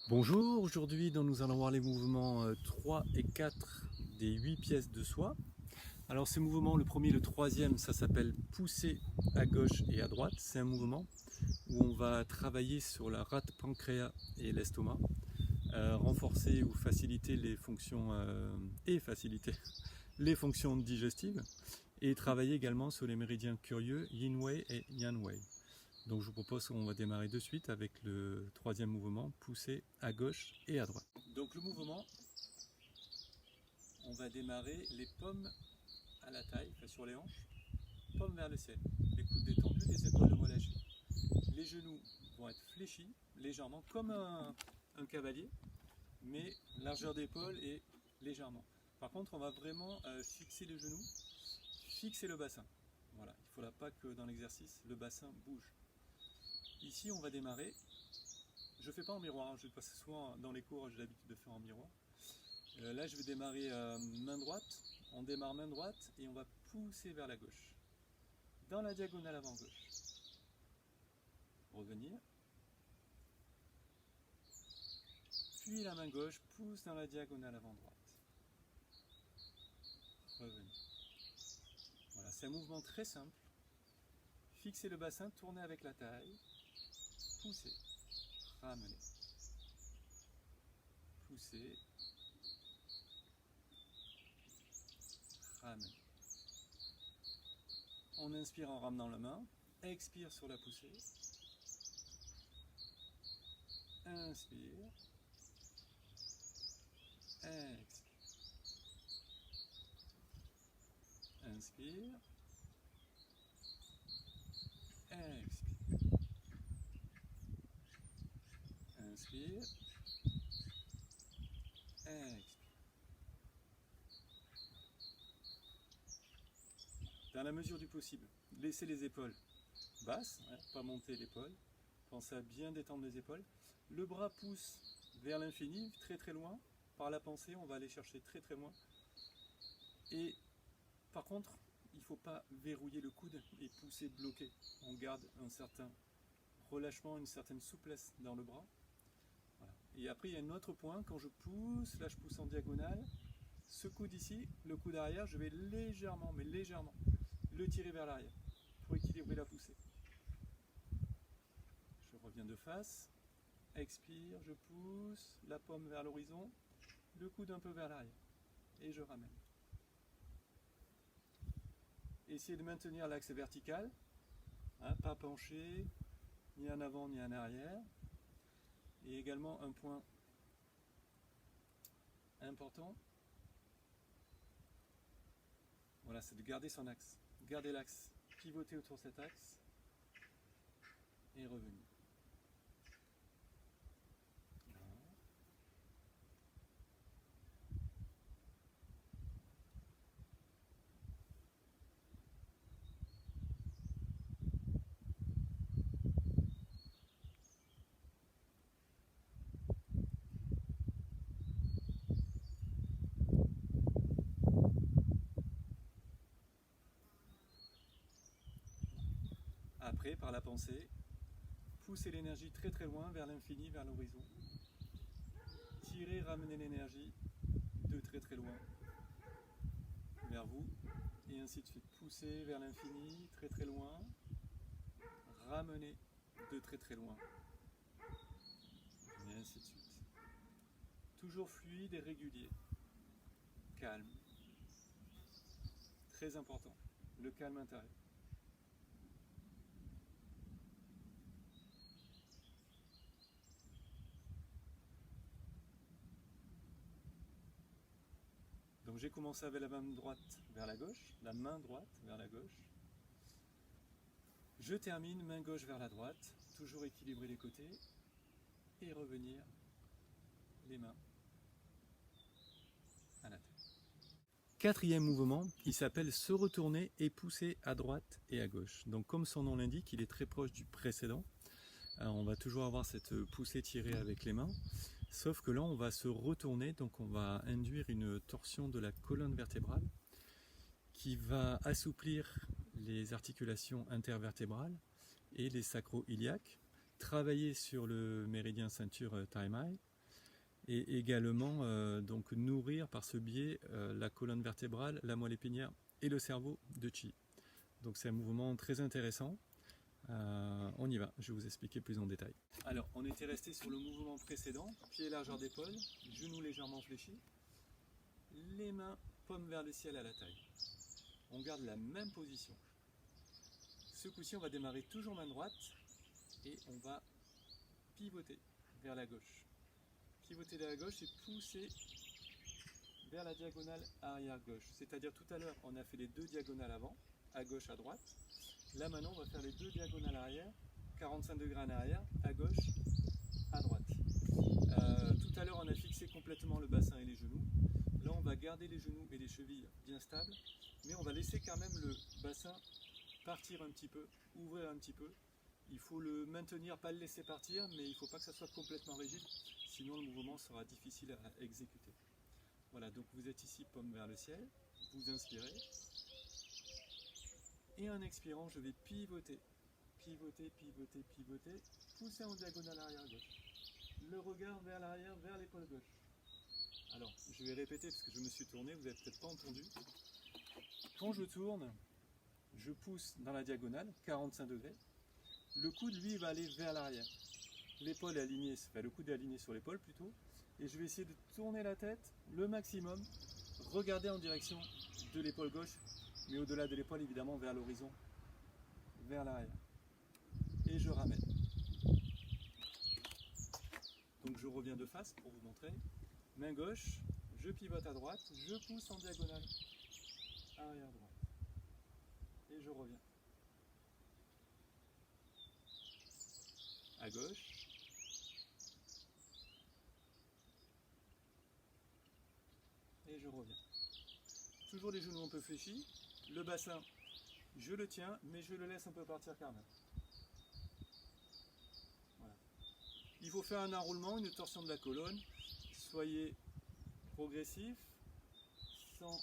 Bonjour, aujourd'hui nous allons voir les mouvements 3 et 4 des 8 pièces de soi. Alors ces mouvements, le premier et le troisième, ça s'appelle pousser à gauche et à droite. C'est un mouvement où on va travailler sur la rate pancréas et l'estomac, renforcer ou faciliter les fonctions faciliter les fonctions digestives et travailler également sur les méridiens curieux Yin Wei et Yang Wei. Donc je vous propose qu'on va démarrer de suite avec le troisième mouvement, pousser à gauche et à droite. Donc le mouvement, on va démarrer les paumes à la taille, enfin sur les hanches, paumes vers le ciel, les coudes détendus, les épaules relâchées. Les genoux vont être fléchis légèrement comme un cavalier, mais largeur d'épaule est légèrement. Par contre, on va vraiment fixer les genoux, fixer le bassin. Voilà, il ne faudra pas que dans l'exercice, le bassin bouge. Ici, on va démarrer. Je ne fais pas en miroir, je passe souvent dans les cours, j'ai l'habitude de faire en miroir. Là, je vais démarrer main droite. On démarre main droite et on va pousser vers la gauche. Dans la diagonale avant gauche. Revenir. Puis la main gauche pousse dans la diagonale avant droite. Revenir. Voilà, c'est un mouvement très simple. Fixer le bassin, tourner avec la taille. Pousser. Ramener. Pousser. Ramener. On inspire en ramenant la main. Expire sur la poussée. Inspire. Expire. Inspire. Expire. Inspire. Expire. Dans la mesure du possible, laissez les épaules basses, pas monter l'épaule. Pensez à bien détendre les épaules. Le bras pousse vers l'infini, très très loin. Par la pensée, on va aller chercher très très loin. Et par contre, il ne faut pas verrouiller le coude et pousser bloqué. On garde un certain relâchement, une certaine souplesse dans le bras. Voilà. Et après, il y a un autre point. Quand je pousse, là je pousse en diagonale. Ce coude ici, le coude arrière, je vais légèrement, mais légèrement, le tirer vers l'arrière pour équilibrer la poussée. Je reviens de face. Expire, je pousse, la paume vers l'horizon, le coude un peu vers l'arrière. Et je ramène. Essayez de maintenir l'axe vertical, pas penché, ni en avant ni en arrière. Et également un point important, voilà, c'est de garder son axe. Garder l'axe, pivoter autour de cet axe et revenir. Après, par la pensée, poussez l'énergie très très loin vers l'infini, vers l'horizon. Tirez, ramenez l'énergie de très très loin vers vous. Et ainsi de suite. Poussez vers l'infini, très très loin. Ramenez de très très loin. Et ainsi de suite. Toujours fluide et régulier. Calme. Très important. Le calme intérieur. Donc j'ai commencé avec la main droite vers la gauche, la main droite vers la gauche. Je termine main gauche vers la droite, toujours équilibrer les côtés et revenir les mains à la tête. Quatrième mouvement, il s'appelle se retourner et pousser à droite et à gauche. Donc comme son nom l'indique, il est très proche du précédent. Alors on va toujours avoir cette poussée tirée avec les mains, sauf que là on va se retourner, donc on va induire une torsion de la colonne vertébrale qui va assouplir les articulations intervertébrales et les sacro-iliaques, travailler sur le méridien ceinture Taimai et également donc nourrir par ce biais la colonne vertébrale, la moelle épinière et le cerveau de Chi. Donc c'est un mouvement très intéressant. On y va, je vais vous expliquer plus en détail. Alors, on était resté sur le mouvement précédent, pied largeur d'épaule, genoux légèrement fléchis, les mains paumes vers le ciel à la taille. On garde la même position. Ce coup-ci, on va démarrer toujours main droite et on va pivoter vers la gauche. Pivoter vers la gauche et pousser vers la diagonale arrière-gauche. C'est-à-dire tout à l'heure, on a fait les deux diagonales avant, à gauche, à droite. Là maintenant, on va faire les deux diagonales arrière, 45 degrés en arrière, à gauche, à droite. Tout à l'heure, on a fixé complètement le bassin et les genoux. Là, on va garder les genoux et les chevilles bien stables, mais on va laisser quand même le bassin partir un petit peu, ouvrir un petit peu. Il faut le maintenir, pas le laisser partir, mais il ne faut pas que ça soit complètement rigide, sinon le mouvement sera difficile à exécuter. Voilà, donc vous êtes ici, paume vers le ciel, vous inspirez. Et en expirant, je vais pivoter, pivoter, pivoter, pivoter, pousser en diagonale arrière-gauche. Le regard vers l'arrière, vers l'épaule gauche. Alors, je vais répéter parce que je me suis tourné, vous n'avez peut-être pas entendu. Quand je tourne, je pousse dans la diagonale, 45 degrés. Le coude, lui, va aller vers l'arrière. L'épaule est alignée, enfin, le coude est aligné sur l'épaule plutôt. Et je vais essayer de tourner la tête le maximum, regarder en direction de l'épaule gauche, mais au-delà de l'épaule, évidemment, vers l'horizon, vers l'arrière. Et je ramène. Donc je reviens de face pour vous montrer. Main gauche, je pivote à droite, je pousse en diagonale, arrière droite. Et je reviens. À gauche. Et je reviens. Toujours les genoux un peu fléchis. Le bassin, je le tiens, mais je le laisse un peu partir quand même. Voilà. Il faut faire un enroulement, une torsion de la colonne. Soyez progressif, sans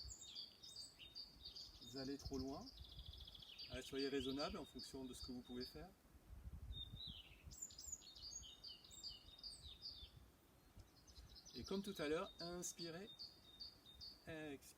aller trop loin. Allez, soyez raisonnable en fonction de ce que vous pouvez faire. Et comme tout à l'heure, inspirez, expirez.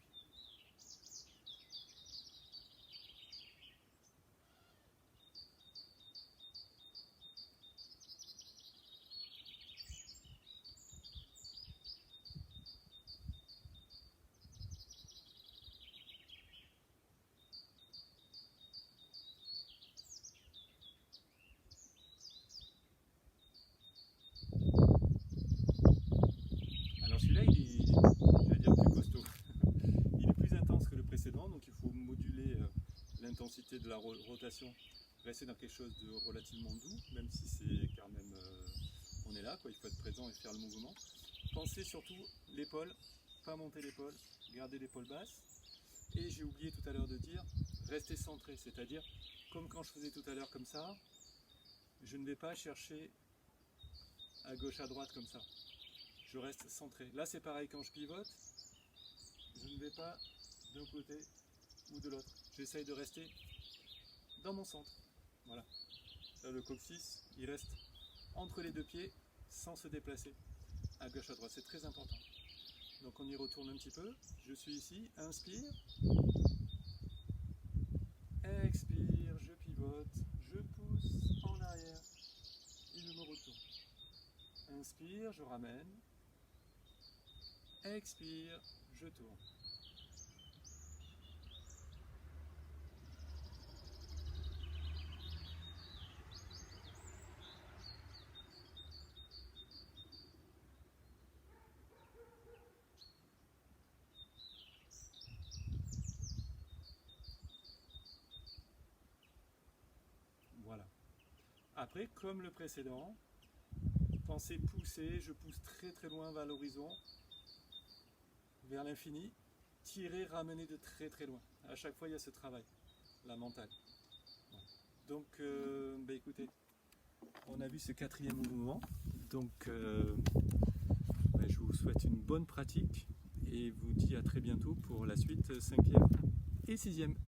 Alors celui-là, il est, je vais dire, plus costaud. Il est plus intense que le précédent, donc il faut moduler l'intensité de la rotation, rester dans quelque chose de relativement doux, même si c'est quand même, on est là, quoi, il faut être présent et faire le mouvement. Pensez surtout l'épaule, pas monter l'épaule, garder l'épaule basse. Et j'ai oublié tout à l'heure de dire, rester centré, c'est-à-dire, comme quand je faisais tout à l'heure comme ça, je ne vais pas chercher à gauche, à droite comme ça. Je reste centré. Là c'est pareil, quand je pivote, je ne vais pas d'un côté ou de l'autre. J'essaye de rester dans mon centre. Voilà. Là le coccyx, il reste entre les deux pieds sans se déplacer à gauche, à droite. C'est très important. Donc on y retourne un petit peu. Je suis ici, inspire. Expire, je pivote, je pousse en arrière et je me retourne. Inspire, je ramène. Expire, je tourne. Voilà. Après, comme le précédent, pensez pousser, je pousse très très loin vers l'horizon, vers l'infini, tirer, ramener de très très loin. À chaque fois, il y a ce travail, la mentale. Voilà. Donc, écoutez, on a vu ce quatrième mouvement, donc je vous souhaite une bonne pratique et vous dis à très bientôt pour la suite, 5e et 6e.